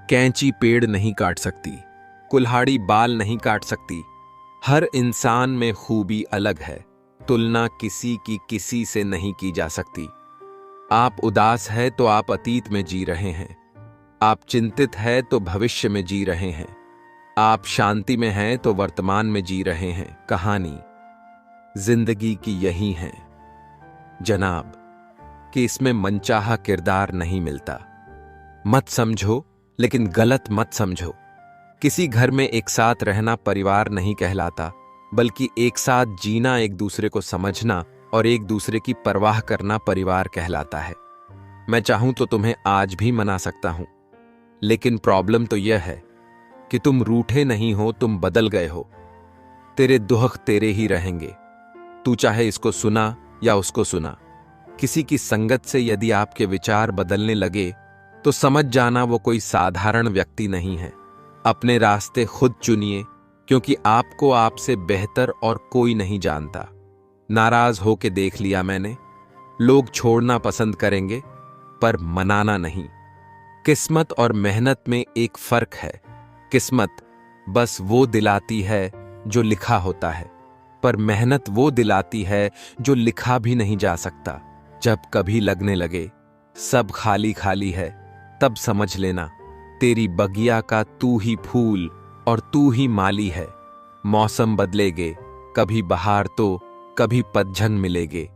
कैंची पेड़ नहीं काट सकती, कुल्हाड़ी बाल नहीं काट सकती। हर इंसान में खूबी अलग है, तुलना किसी की किसी से नहीं की जा सकती। आप उदास है तो आप अतीत में जी रहे हैं, आप चिंतित है तो भविष्य में जी रहे हैं, आप शांति में हैं तो वर्तमान में जी रहे हैं। कहानी जिंदगी की यही है जनाब, कि इसमें मनचाहा किरदार नहीं मिलता। मत समझो, लेकिन गलत मत समझो। किसी घर में एक साथ रहना परिवार नहीं कहलाता, बल्कि एक साथ जीना, एक दूसरे को समझना और एक दूसरे की परवाह करना परिवार कहलाता है। मैं चाहूं तो तुम्हें आज भी मना सकता हूं, लेकिन प्रॉब्लम तो यह है कि तुम रूठे नहीं हो, तुम बदल गए हो। तेरे दुख तेरे ही रहेंगे, तू चाहे इसको सुना या उसको सुना। किसी की संगत से यदि आपके विचार बदलने लगे तो समझ जाना वो कोई साधारण व्यक्ति नहीं है। अपने रास्ते खुद चुनिए, क्योंकि आपको आपसे बेहतर और कोई नहीं जानता। नाराज होके देख लिया मैंने, लोग छोड़ना पसंद करेंगे पर मनाना नहीं। किस्मत और मेहनत में एक फर्क है। किस्मत बस वो दिलाती है जो लिखा होता है, पर मेहनत वो दिलाती है जो लिखा भी नहीं जा सकता। जब कभी लगने लगे सब खाली खाली है, तब समझ लेना तेरी बगिया का तू ही फूल और तू ही माली है। मौसम बदलेगे, कभी बहार तो कभी पतझड़ मिलेगे।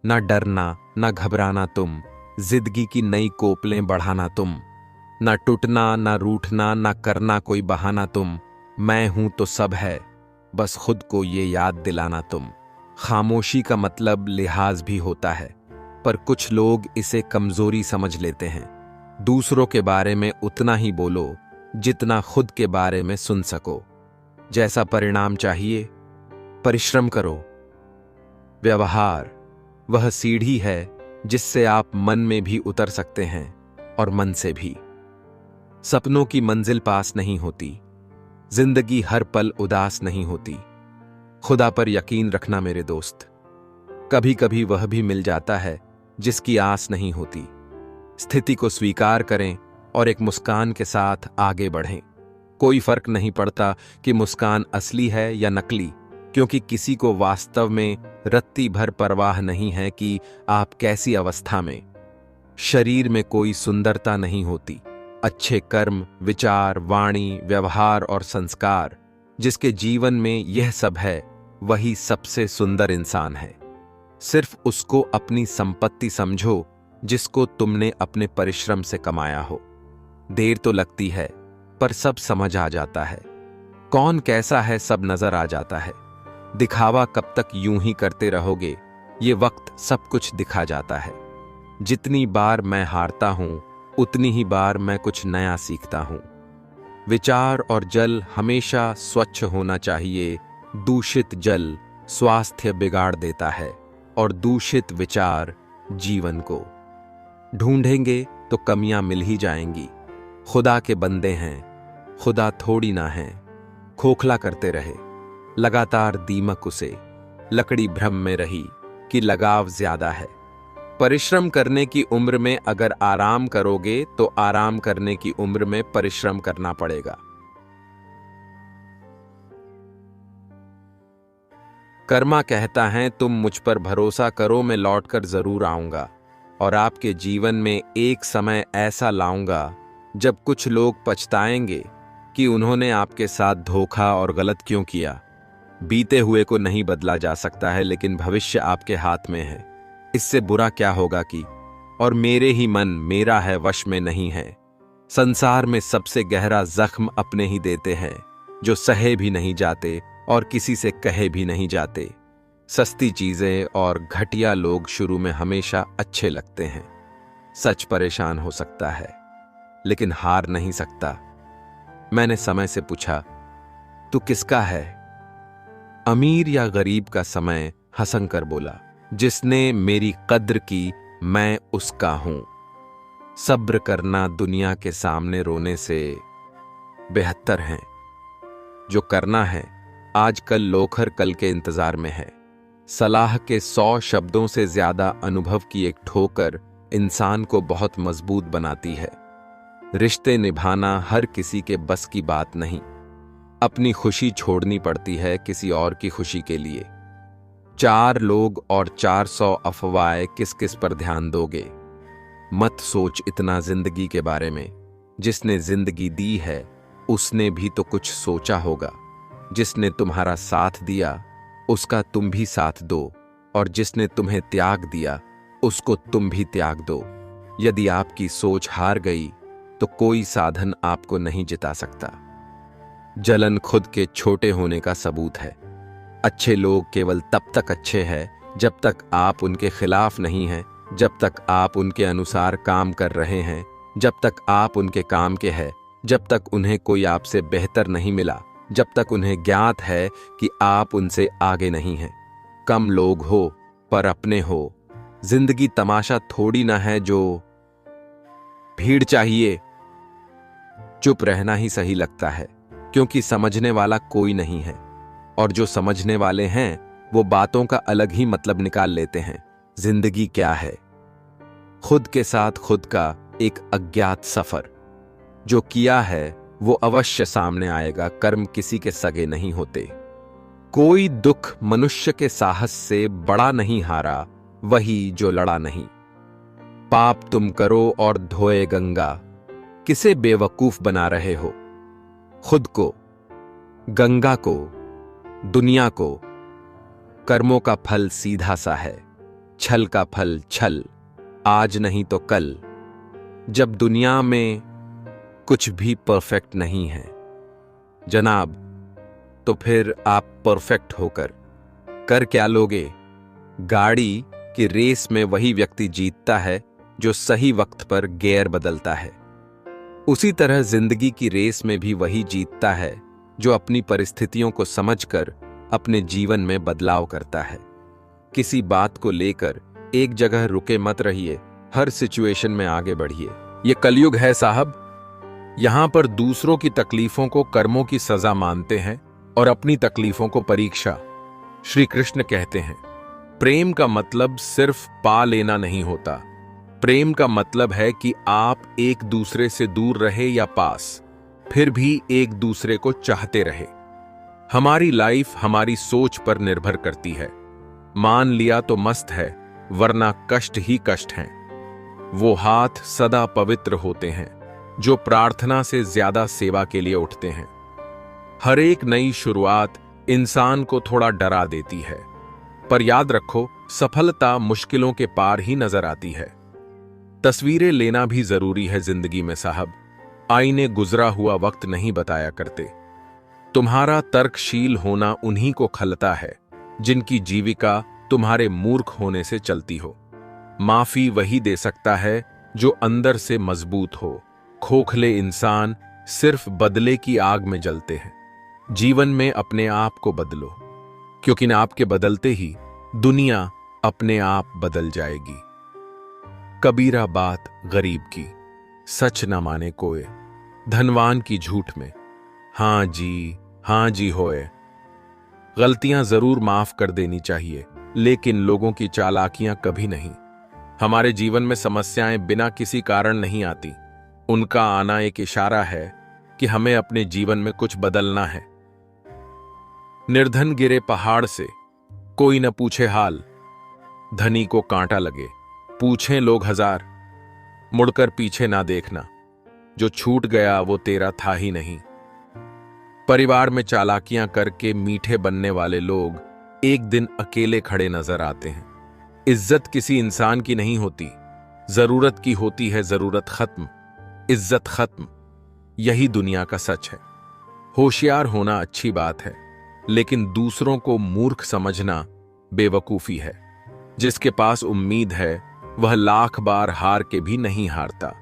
ना डरना ना घबराना तुम, जिंदगी की नई कोपलें बढ़ाना तुम। ना टूटना ना रूठना ना करना कोई बहाना तुम। मैं हूं तो सब है, बस खुद को ये याद दिलाना तुम। खामोशी का मतलब लिहाज भी होता है, पर कुछ लोग इसे कमजोरी समझ लेते हैं। दूसरों के बारे में उतना ही बोलो जितना खुद के बारे में सुन सको। जैसा परिणाम चाहिए परिश्रम करो। व्यवहार वह सीढ़ी है जिससे आप मन में भी उतर सकते हैं और मन से भी। सपनों की मंजिल पास नहीं होती, जिंदगी हर पल उदास नहीं होती। खुदा पर यकीन रखना मेरे दोस्त, कभी कभी वह भी मिल जाता है जिसकी आस नहीं होती। स्थिति को स्वीकार करें और एक मुस्कान के साथ आगे बढ़ें। कोई फर्क नहीं पड़ता कि मुस्कान असली है या नकली, क्योंकि किसी को वास्तव में रत्ती भर परवाह नहीं है कि आप कैसी अवस्था में। शरीर में कोई सुंदरता नहीं होती, अच्छे कर्म, विचार, वाणी, व्यवहार और संस्कार जिसके जीवन में यह सब है, वही सबसे सुंदर इंसान है। सिर्फ उसको अपनी संपत्ति समझो जिसको तुमने अपने परिश्रम से कमाया हो। देर तो लगती है पर सब समझ आ जाता है। कौन कैसा है सब नजर आ जाता है। दिखावा कब तक यूं ही करते रहोगे, ये वक्त सब कुछ दिखा जाता है। जितनी बार मैं हारता हूं उतनी ही बार मैं कुछ नया सीखता हूं। विचार और जल हमेशा स्वच्छ होना चाहिए। दूषित जल स्वास्थ्य बिगाड़ देता है और दूषित विचार जीवन को। ढूंढेंगे तो कमियां मिल ही जाएंगी। खुदा के बंदे हैं, खुदा थोड़ी ना है। खोखला करते रहे लगातार दीमक उसे, लकड़ी भ्रम में रही कि लगाव ज्यादा है। परिश्रम करने की उम्र में अगर आराम करोगे तो आराम करने की उम्र में परिश्रम करना पड़ेगा। कर्मा कहता है तुम मुझ पर भरोसा करो, मैं लौटकर जरूर आऊंगा और आपके जीवन में एक समय ऐसा लाऊंगा जब कुछ लोग पछताएंगे कि उन्होंने आपके साथ धोखा और गलत क्यों किया। बीते हुए को नहीं बदला जा सकता है, लेकिन भविष्य आपके हाथ में है। इससे बुरा क्या होगा कि और मेरे ही मन मेरा है वश में नहीं है। संसार में सबसे गहरा जख्म अपने ही देते हैं, जो सहे भी नहीं जाते और किसी से कहे भी नहीं जाते। सस्ती चीजें और घटिया लोग शुरू में हमेशा अच्छे लगते हैं। सच परेशान हो सकता है, लेकिन हार नहीं सकता। मैंने समय से पूछा, तू किसका है? अमीर या गरीब का? समय हंस कर बोला, जिसने मेरी कद्र की मैं उसका हूं। सब्र करना दुनिया के सामने रोने से बेहतर है। जो करना है आजकल लोखर कल के इंतजार में है। सलाह के 100 शब्दों से ज्यादा अनुभव की एक ठोकर इंसान को बहुत मजबूत बनाती है। रिश्ते निभाना हर किसी के बस की बात नहीं। अपनी खुशी छोड़नी पड़ती है किसी और की खुशी के लिए। 4 लोग और 400 अफवाहें, किस किस पर ध्यान दोगे? मत सोच इतना जिंदगी के बारे में। जिसने जिंदगी दी है उसने भी तो कुछ सोचा होगा। जिसने तुम्हारा साथ दिया उसका तुम भी साथ दो, और जिसने तुम्हें त्याग दिया उसको तुम भी त्याग दो। यदि आपकी सोच हार गई तो कोई साधन आपको नहीं जिता सकता। जलन खुद के छोटे होने का सबूत है। अच्छे लोग केवल तब तक अच्छे हैं जब तक आप उनके खिलाफ नहीं हैं, जब तक आप उनके अनुसार काम कर रहे हैं, जब तक आप उनके काम के हैं, जब तक उन्हें कोई आपसे बेहतर नहीं मिला, जब तक उन्हें ज्ञात है कि आप उनसे आगे नहीं हैं। कम लोग हो पर अपने हो। जिंदगी तमाशा थोड़ी ना है जो भीड़ चाहिए। चुप रहना ही सही लगता है, क्योंकि समझने वाला कोई नहीं है, और जो समझने वाले हैं वो बातों का अलग ही मतलब निकाल लेते हैं। जिंदगी क्या है? खुद के साथ खुद का एक अज्ञात सफर। जो किया है वो अवश्य सामने आएगा। कर्म किसी के सगे नहीं होते। कोई दुख मनुष्य के साहस से बड़ा नहीं हारा, वही जो लड़ा नहीं। पाप तुम करो और धोए गंगा, किसे बेवकूफ बना रहे हो? खुद को, गंगा को, दुनिया को। कर्मों का फल सीधा सा है, छल का फल छल, आज नहीं तो कल। जब दुनिया में कुछ भी परफेक्ट नहीं है जनाब, तो फिर आप परफेक्ट होकर कर क्या लोगे? गाड़ी की रेस में वही व्यक्ति जीतता है जो सही वक्त पर गियर बदलता है। उसी तरह जिंदगी की रेस में भी वही जीतता है जो अपनी परिस्थितियों को समझकर अपने जीवन में बदलाव करता है। किसी बात को लेकर एक जगह रुके मत रहिए, हर सिचुएशन में आगे बढ़िए। ये कलयुग है साहब। यहां पर दूसरों की तकलीफों को कर्मों की सजा मानते हैं और अपनी तकलीफों को परीक्षा। श्री कृष्ण कहते हैं, प्रेम का मतलब सिर्फ पा लेना नहीं होता। प्रेम का मतलब है कि आप एक दूसरे से दूर रहे या पास, फिर भी एक दूसरे को चाहते रहे। हमारी लाइफ हमारी सोच पर निर्भर करती है। मान लिया तो मस्त है, वरना कष्ट ही कष्ट हैं। वो हाथ सदा पवित्र होते हैं जो प्रार्थना से ज्यादा सेवा के लिए उठते हैं। हर एक नई शुरुआत इंसान को थोड़ा डरा देती है, पर याद रखो, सफलता मुश्किलों के पार ही नजर आती है। तस्वीरें लेना भी जरूरी है जिंदगी में साहब। आईने गुजरा हुआ वक्त नहीं बताया करते। तुम्हारा तर्कशील होना उन्हीं को खलता है जिनकी जीविका तुम्हारे मूर्ख होने से चलती हो। माफी वही दे सकता है जो अंदर से मजबूत हो। खोखले इंसान सिर्फ बदले की आग में जलते हैं। जीवन में अपने आप को बदलो, क्योंकि न आपके बदलते ही दुनिया अपने आप बदल जाएगी। कबीरा बात गरीब की, सच न माने कोय, धनवान की झूठ में हाँ जी होए। गलतियां जरूर माफ कर देनी चाहिए, लेकिन लोगों की चालाकियां कभी नहीं। हमारे जीवन में समस्याएं बिना किसी कारण नहीं आती। उनका आना एक इशारा है कि हमें अपने जीवन में कुछ बदलना है। निर्धन गिरे पहाड़ से, कोई न पूछे हाल। धनी को कांटा लगे, पूछें लोग 1000। मुड़कर पीछे ना देखना, जो छूट गया वो तेरा था ही नहीं। परिवार में चालाकियां करके मीठे बनने वाले लोग एक दिन अकेले खड़े नजर आते हैं। इज्जत किसी इंसान की नहीं होती, जरूरत की होती है। जरूरत खत्म, इज्जत खत्म। यही दुनिया का सच है। होशियार होना अच्छी बात है, लेकिन दूसरों को मूर्ख समझना बेवकूफी है। जिसके पास उम्मीद है वह लाख बार हार के भी नहीं हारता।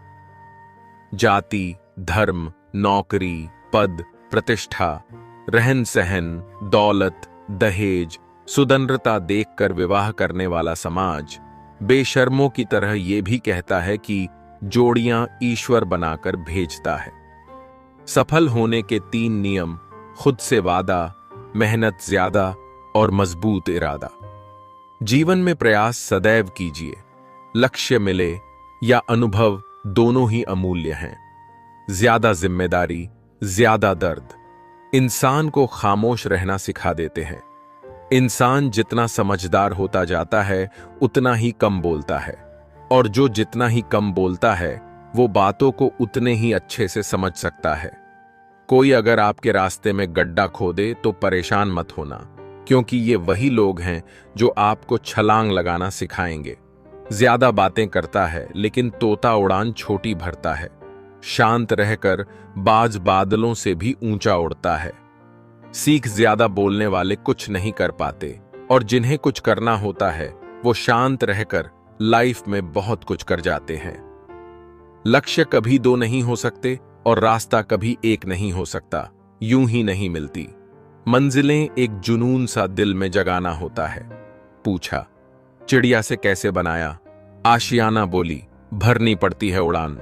जाति, धर्म, नौकरी, पद, प्रतिष्ठा, रहन सहन, दौलत, दहेज, सुदंरता देखकर विवाह करने वाला समाज बेशर्मों की तरह यह भी कहता है कि जोड़ियां ईश्वर बनाकर भेजता है। सफल होने के 3 नियम: खुद से वादा, मेहनत ज्यादा और मजबूत इरादा। जीवन में प्रयास सदैव कीजिए। लक्ष्य मिले या अनुभव, दोनों ही अमूल्य हैं। ज्यादा जिम्मेदारी, ज्यादा दर्द इंसान को खामोश रहना सिखा देते हैं। इंसान जितना समझदार होता जाता है उतना ही कम बोलता है, और जो जितना ही कम बोलता है वो बातों को उतने ही अच्छे से समझ सकता है। कोई अगर आपके रास्ते में गड्ढा खोदे तो परेशान मत होना, क्योंकि ये वही लोग हैं जो आपको छलांग लगाना सिखाएंगे। ज्यादा बातें करता है लेकिन तोता उड़ान छोटी भरता है। शांत रहकर बाज बादलों से भी ऊंचा उड़ता है। सीख ज्यादा बोलने वाले कुछ नहीं कर पाते, और जिन्हें कुछ करना होता है वो शांत रहकर लाइफ में बहुत कुछ कर जाते हैं। लक्ष्य कभी दो नहीं हो सकते और रास्ता कभी एक नहीं हो सकता, यूं ही नहीं मिलती। मंजिलें एक जुनून सा दिल में जगाना होता है। पूछा, चिड़िया से कैसे बनाया? आशियाना बोली, भरनी पड़ती है उड़ान,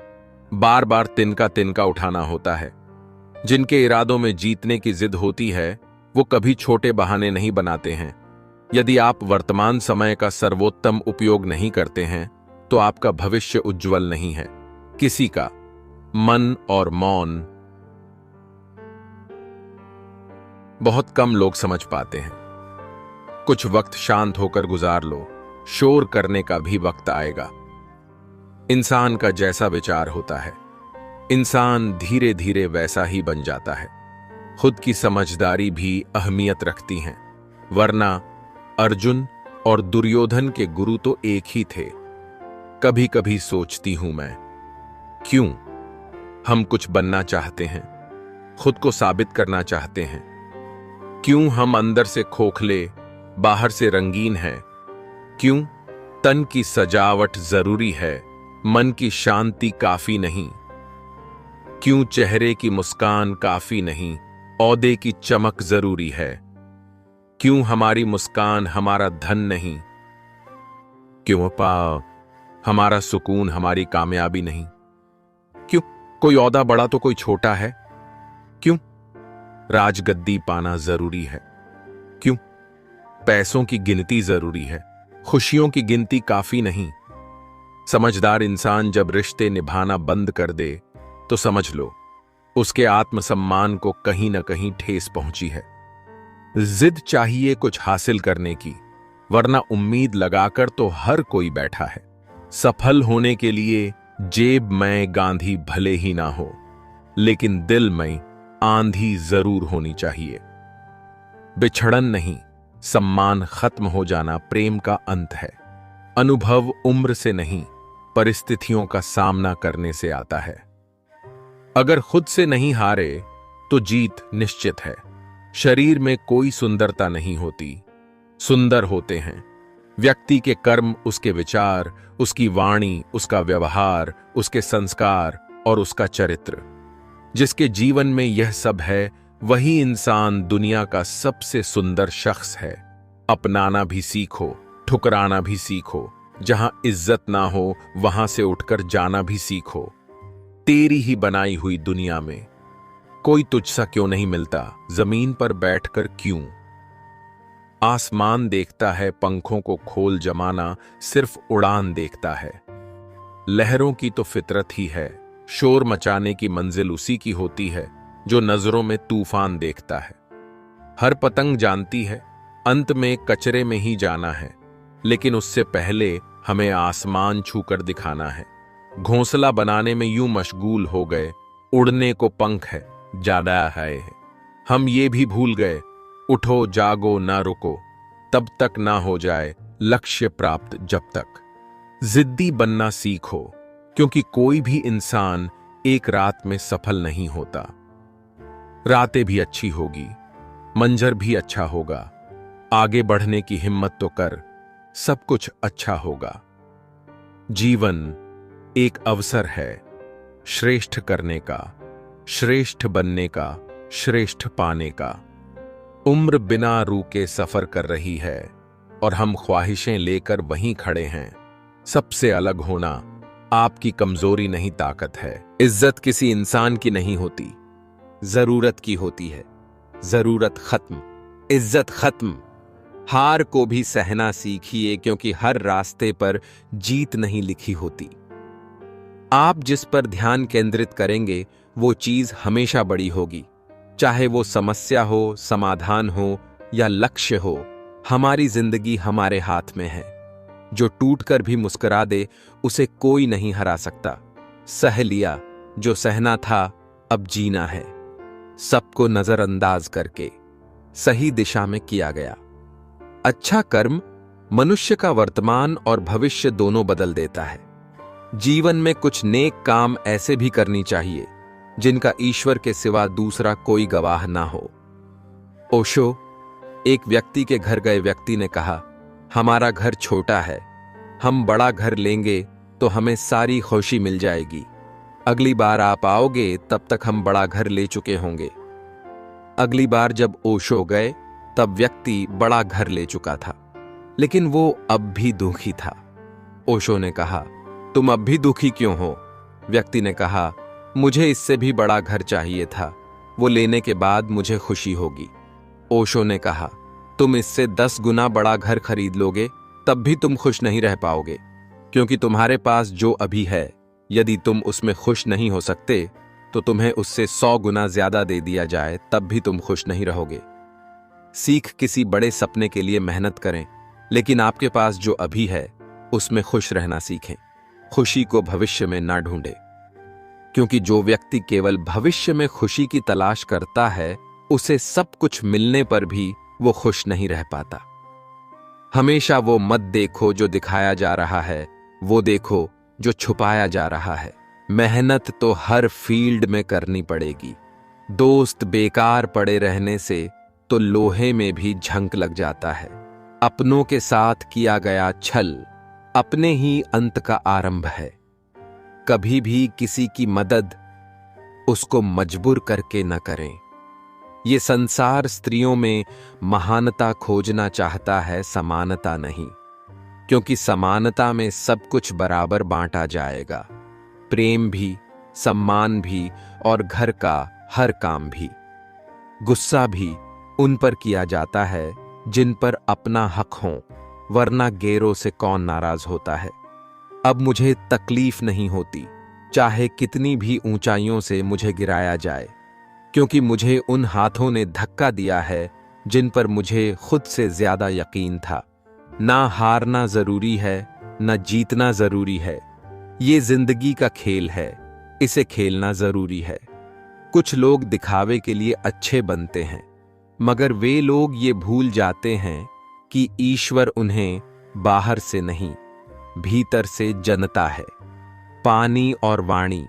बार बार तिनका तिनका उठाना होता है। जिनके इरादों में जीतने की जिद होती है वो कभी छोटे बहाने नहीं बनाते हैं। यदि आप वर्तमान समय का सर्वोत्तम उपयोग नहीं करते हैं तो आपका भविष्य उज्जवल नहीं है। किसी का मन और मौन बहुत कम लोग समझ पाते हैं। कुछ वक्त शांत होकर गुजार लो, शोर करने का भी वक्त आएगा। इंसान का जैसा विचार होता है, इंसान धीरे धीरे वैसा ही बन जाता है। खुद की समझदारी भी अहमियत रखती है, वरना अर्जुन और दुर्योधन के गुरु तो एक ही थे। कभी कभी सोचती हूं मैं, क्यों हम कुछ बनना चाहते हैं, खुद को साबित करना चाहते हैं? क्यों हम अंदर से खोखले, बाहर से रंगीन हैं? क्यों तन की सजावट जरूरी है, मन की शांति काफी नहीं? क्यों चेहरे की मुस्कान काफी नहीं, औदे की चमक जरूरी है? क्यों हमारी मुस्कान हमारा धन नहीं? क्यों हमारा सुकून हमारी कामयाबी नहीं? क्यों कोई औदा बड़ा तो कोई छोटा है? क्यों राजगद्दी पाना जरूरी है? क्यों पैसों की गिनती जरूरी है, खुशियों की गिनती काफी नहीं? समझदार इंसान जब रिश्ते निभाना बंद कर दे तो समझ लो उसके आत्मसम्मान को कहीं ना कहीं ठेस पहुंची है। जिद चाहिए कुछ हासिल करने की, वरना उम्मीद लगाकर तो हर कोई बैठा है। सफल होने के लिए जेब में गांधी भले ही ना हो, लेकिन दिल में आंधी जरूर होनी चाहिए। बिछड़न नहीं, सम्मान खत्म हो जाना प्रेम का अंत है। अनुभव उम्र से नहीं, परिस्थितियों का सामना करने से आता है। अगर खुद से नहीं हारे तो जीत निश्चित है। शरीर में कोई सुंदरता नहीं होती, सुंदर होते हैं व्यक्ति के कर्म, उसके विचार, उसकी वाणी, उसका व्यवहार, उसके संस्कार और उसका चरित्र। जिसके जीवन में यह सब है वही इंसान दुनिया का सबसे सुंदर शख्स है। अपनाना भी सीखो, ठुकराना भी सीखो। जहां इज्जत ना हो वहां से उठकर जाना भी सीखो। तेरी ही बनाई हुई दुनिया में कोई तुझसा क्यों नहीं मिलता, जमीन पर बैठकर क्यों? आसमान देखता है, पंखों को खोल जमाना सिर्फ उड़ान देखता है। लहरों की तो फितरत ही है, शोर मचाने की मंजिल उसी की होती है जो नजरों में तूफान देखता है। हर पतंग जानती है अंत में कचरे में ही जाना है, लेकिन उससे पहले हमें आसमान छूकर दिखाना है। घोंसला बनाने में यूं मशगूल हो गए, उड़ने को पंख है ज्यादा है। हम ये भी भूल गए, उठो जागो ना रुको, तब तक ना हो जाए लक्ष्य प्राप्त जब तक। जिद्दी बनना सीखो, क्योंकि कोई भी इंसान एक रात में सफल नहीं होता। रातें भी अच्छी होगी, मंजर भी अच्छा होगा। आगे बढ़ने की हिम्मत तो कर, सब कुछ अच्छा होगा। जीवन एक अवसर है श्रेष्ठ करने का, श्रेष्ठ बनने का, श्रेष्ठ पाने का। उम्र बिना रुके सफर कर रही है और हम ख्वाहिशें लेकर वहीं खड़े हैं। सबसे अलग होना आपकी कमजोरी नहीं, ताकत है। इज्जत किसी इंसान की नहीं होती, जरूरत की होती है। जरूरत खत्म, इज्जत खत्म। हार को भी सहना सीखिए, क्योंकि हर रास्ते पर जीत नहीं लिखी होती। आप जिस पर ध्यान केंद्रित करेंगे वो चीज हमेशा बड़ी होगी। चाहे वो समस्या हो, समाधान हो या लक्ष्य हो, हमारी जिंदगी हमारे हाथ में है। जो टूटकर भी मुस्कुरा दे उसे कोई नहीं हरा सकता। सह लिया जो सहना था, अब जीना है। सबको नजरअंदाज करके सही दिशा में किया गया। अच्छा कर्म मनुष्य का वर्तमान और भविष्य दोनों बदल देता है। जीवन में कुछ नेक काम ऐसे भी करनी चाहिए जिनका ईश्वर के सिवा दूसरा कोई गवाह ना हो। ओशो। एक व्यक्ति के घर गए व्यक्ति ने कहा, हमारा घर छोटा है, हम बड़ा घर लेंगे तो हमें सारी खुशी मिल जाएगी। अगली बार आप आओगे तब तक हम बड़ा घर ले चुके होंगे। अगली बार जब ओशो गए तब व्यक्ति बड़ा घर ले चुका था, लेकिन वो अब भी दुखी था। ओशो ने कहा, तुम अब भी दुखी क्यों हो? व्यक्ति ने कहा, मुझे इससे भी बड़ा घर चाहिए था, वो लेने के बाद मुझे खुशी होगी। ओशो ने कहा, तुम इससे 10 गुना बड़ा घर खरीद लोगे तब भी तुम खुश नहीं रह पाओगे, क्योंकि तुम्हारे पास जो अभी है, यदि तुम उसमें खुश नहीं हो सकते तो तुम्हें उससे 100 गुना ज्यादा दे दिया जाए तब भी तुम खुश नहीं रहोगे। सीख किसी बड़े सपने के लिए मेहनत करें, लेकिन आपके पास जो अभी है उसमें खुश रहना सीखें। खुशी को भविष्य में ना ढूंढे, क्योंकि जो व्यक्ति केवल भविष्य में खुशी की तलाश करता है उसे सब कुछ मिलने पर भी वो खुश नहीं रह पाता। हमेशा वो मत देखो जो दिखाया जा रहा है, वो देखो जो छुपाया जा रहा है। मेहनत तो हर फील्ड में करनी पड़ेगी। दोस्त बेकार पड़े रहने से तो लोहे में भी झंक लग जाता है। अपनों के साथ किया गया छल अपने ही अंत का आरंभ है। कभी भी किसी की मदद उसको मजबूर करके न करें। ये संसार स्त्रियों में महानता खोजना चाहता है, समानता नहीं, क्योंकि समानता में सब कुछ बराबर बांटा जाएगा। प्रेम भी, सम्मान भी और घर का हर काम भी। गुस्सा भी उन पर किया जाता है जिन पर अपना हक हो, वरना गैरों से कौन नाराज होता है। अब मुझे तकलीफ नहीं होती, चाहे कितनी भी ऊंचाइयों से मुझे गिराया जाए, क्योंकि मुझे उन हाथों ने धक्का दिया है जिन पर मुझे खुद से ज्यादा यकीन था। ना हारना जरूरी है, ना जीतना जरूरी है। ये जिंदगी का खेल है, इसे खेलना जरूरी है। कुछ लोग दिखावे के लिए अच्छे बनते हैं, मगर वे लोग ये भूल जाते हैं कि ईश्वर उन्हें बाहर से नहीं, भीतर से जनता है। पानी और वाणी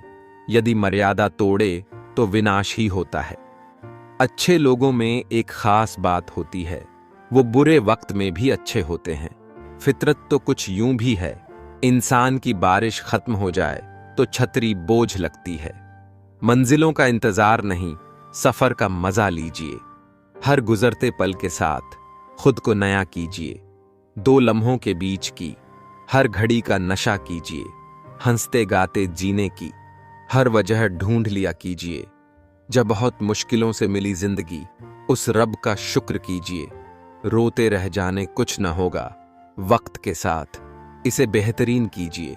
यदि मर्यादा तोड़े तो विनाश ही होता है। अच्छे लोगों में एक खास बात होती है, वो बुरे वक्त में भी अच्छे होते हैं। फितरत तो कुछ यूं भी है, इंसान की बारिश खत्म हो जाए तो छतरी बोझ लगती है। मंजिलों का इंतजार नहीं, सफर का मजा लीजिए। हर गुजरते पल के साथ खुद को नया कीजिए। 2 लम्हों के बीच की हर घड़ी का नशा कीजिए। हंसते गाते जीने की हर वजह ढूंढ लिया कीजिए। जब बहुत मुश्किलों से मिली जिंदगी, उस रब का शुक्र कीजिए। रोते रह जाने कुछ न होगा, वक्त के साथ इसे बेहतरीन कीजिए।